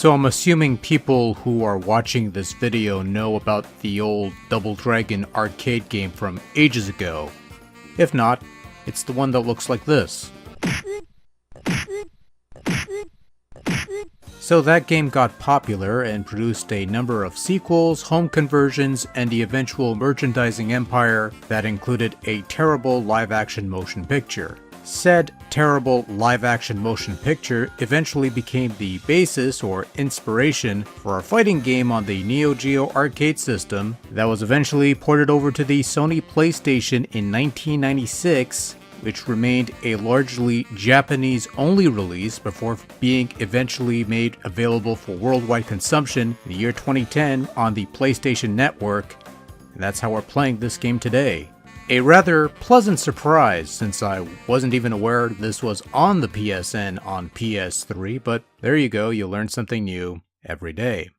So I'm assuming people who are watching this video know about the old Double Dragon arcade game from ages ago. If not, it's the one that looks like this. So that game got popular and produced a number of sequels, home conversions, and the eventual merchandising empire that included a terrible live-action motion picture. Said terrible live-action motion picture eventually became the basis or inspiration for a fighting game on the Neo Geo arcade system that was eventually ported over to the Sony PlayStation in 1996, which remained a largely Japanese-only release before being eventually made available for worldwide consumption in the year 2010 on the PlayStation Network, and that's how we're playing this game today. A rather pleasant surprise, since I wasn't even aware this was on the PSN on PS3, but there you go, you learn something new every day.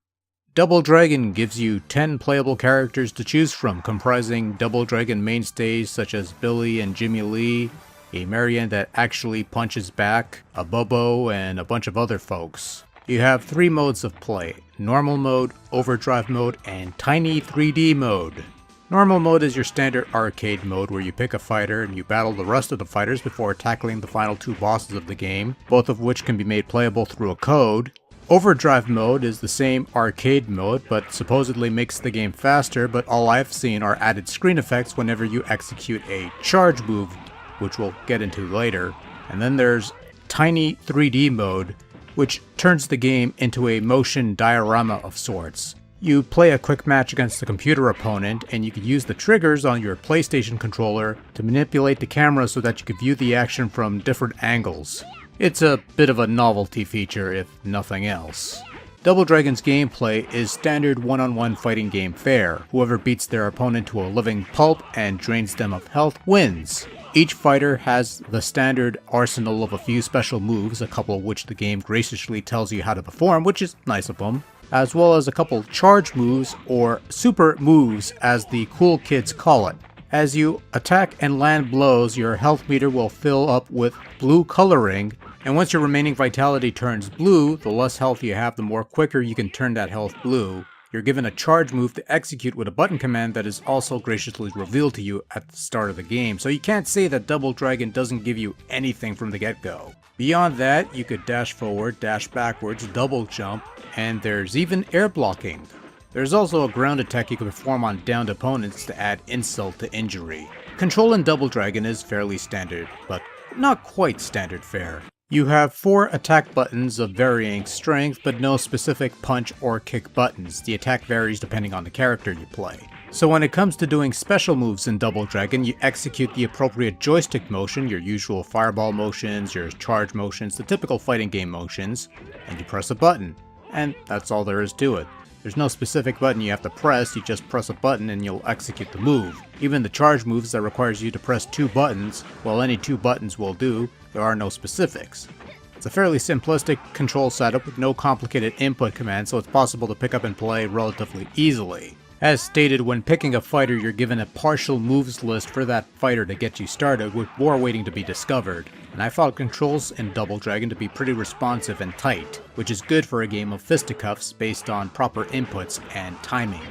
Double Dragon gives you 10 playable characters to choose from, comprising Double Dragon mainstays such as Billy and Jimmy Lee, a Marion that actually punches back, a Bobo, and a bunch of other folks. You have 3 modes of play: Normal Mode, Overdrive Mode, and Tiny 3D Mode. Normal Mode is your standard arcade mode where you pick a fighter and you battle the rest of the fighters before tackling the final 2 bosses of the game, both of which can be made playable through a code. Overdrive Mode is the same arcade mode, but supposedly makes the game faster, but all I've seen are added screen effects whenever you execute a charge move, which we'll get into later. And then there's Tiny 3D Mode, which turns the game into a motion diorama of sorts. You play a quick match against a computer opponent, and you can use the triggers on your PlayStation controller to manipulate the camera so that you can view the action from different angles. It's a bit of a novelty feature, if nothing else. Double Dragon's gameplay is standard one-on-one fighting game fare. Whoever beats their opponent to a living pulp and drains them of health wins. Each fighter has the standard arsenal of a few special moves, a couple of which the game graciously tells you how to perform, which is nice of them, as well as a couple charge moves, or super moves as the cool kids call it. As you attack and land blows, your health meter will fill up with blue coloring, and once your remaining vitality turns blue, the less health you have, the more quicker you can turn that health blue. You're given a charge move to execute with a button command that is also graciously revealed to you at the start of the game, so you can't say that Double Dragon doesn't give you anything from the get-go. Beyond that, you could dash forward, dash backwards, double jump, and there's even air blocking. There's also a ground attack you can perform on downed opponents to add insult to injury. Control in Double Dragon is fairly standard, but not quite standard fare. You have 4 attack buttons of varying strength, but no specific punch or kick buttons. The attack varies depending on the character you play. So when it comes to doing special moves in Double Dragon, you execute the appropriate joystick motion, your usual fireball motions, your charge motions, the typical fighting game motions, and you press a button. And that's all there is to it. There's no specific button you have to press, you just press a button and you'll execute the move. Even the charge moves that requires you to press 2 buttons, while any 2 buttons will do, there are no specifics. It's a fairly simplistic control setup with no complicated input commands, so it's possible to pick up and play relatively easily. As stated, when picking a fighter, you're given a partial moves list for that fighter to get you started, with more waiting to be discovered. And I found controls in Double Dragon to be pretty responsive and tight, which is good for a game of fisticuffs based on proper inputs and timing.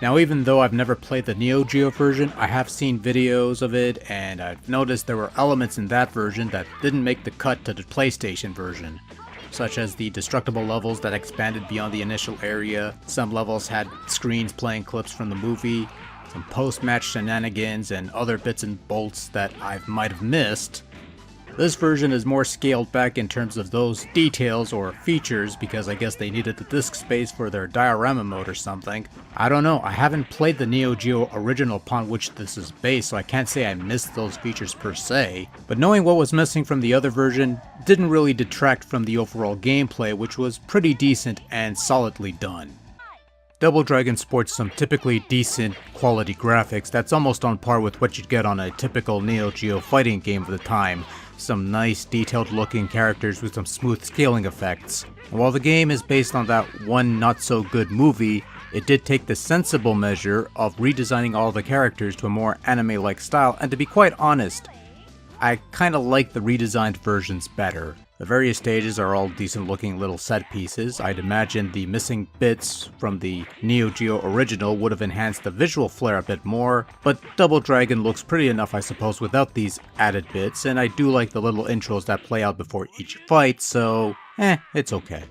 Now, even though I've never played the Neo Geo version, I have seen videos of it, and I've noticed there were elements in that version that didn't make the cut to the PlayStation version, such as the destructible levels that expanded beyond the initial area. Some levels had screens playing clips from the movie, some post-match shenanigans, and other bits and bolts that I might have missed. This version is more scaled back in terms of those details or features because I guess they needed the disk space for their diorama mode or something. I don't know, I haven't played the Neo Geo original upon which this is based, so I can't say I missed those features per se, but knowing what was missing from the other version didn't really detract from the overall gameplay, which was pretty decent and solidly done. Double Dragon sports some typically decent quality graphics that's almost on par with what you'd get on a typical Neo Geo fighting game of the time. Some nice detailed looking characters with some smooth scaling effects. And while the game is based on that one not so good movie, it did take the sensible measure of redesigning all the characters to a more anime-like style, and to be quite honest, I kinda like the redesigned versions better. The various stages are all decent looking little set pieces. I'd imagine the missing bits from the Neo Geo original would have enhanced the visual flair a bit more, but Double Dragon looks pretty enough I suppose without these added bits, and I do like the little intros that play out before each fight, so it's okay.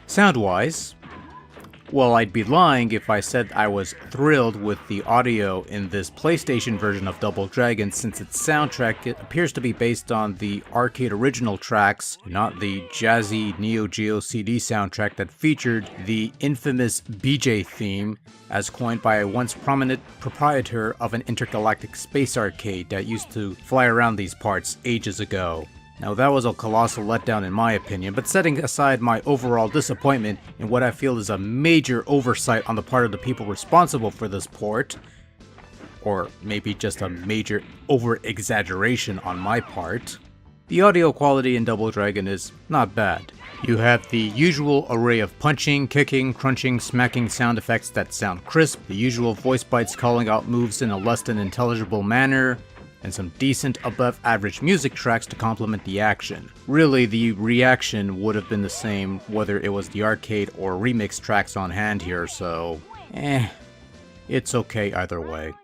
Sound-wise, well, I'd be lying if I said I was thrilled with the audio in this PlayStation version of Double Dragon, since its soundtrack appears to be based on the arcade original tracks, not the jazzy Neo Geo CD soundtrack that featured the infamous BJ theme, as coined by a once prominent proprietor of an intergalactic space arcade that used to fly around these parts ages ago. Now that was a colossal letdown in my opinion, but setting aside my overall disappointment in what I feel is a major oversight on the part of the people responsible for this port, or maybe just a major over-exaggeration on my part, the audio quality in Double Dragon is not bad. You have the usual array of punching, kicking, crunching, smacking sound effects that sound crisp, the usual voice bites calling out moves in a less than intelligible manner, and some decent above average music tracks to complement the action. Really, the reaction would have been the same whether it was the arcade or remix tracks on hand here, so it's okay either way.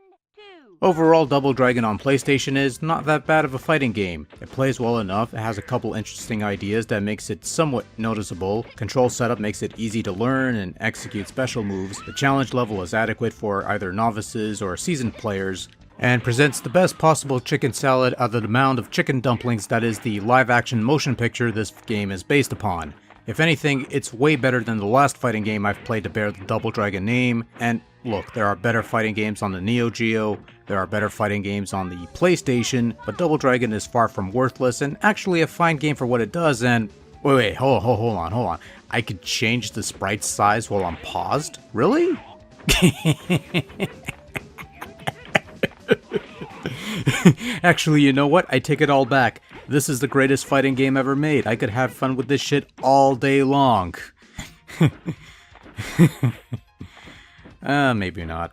Overall, Double Dragon on PlayStation is not that bad of a fighting game. It plays well enough, it has a couple interesting ideas that makes it somewhat noticeable, control setup makes it easy to learn and execute special moves, the challenge level is adequate for either novices or seasoned players, and presents the best possible chicken salad out of the mound of chicken dumplings that is the live-action motion picture this game is based upon. If anything, it's way better than the last fighting game I've played to bear the Double Dragon name, and look, there are better fighting games on the Neo Geo, there are better fighting games on the PlayStation, but Double Dragon is far from worthless and actually a fine game for what it does, and wait, hold on. I could change the sprite size while I'm paused? Really? Actually, you know what? I take it all back. This is the greatest fighting game ever made. I could have fun with this shit all day long. Maybe not.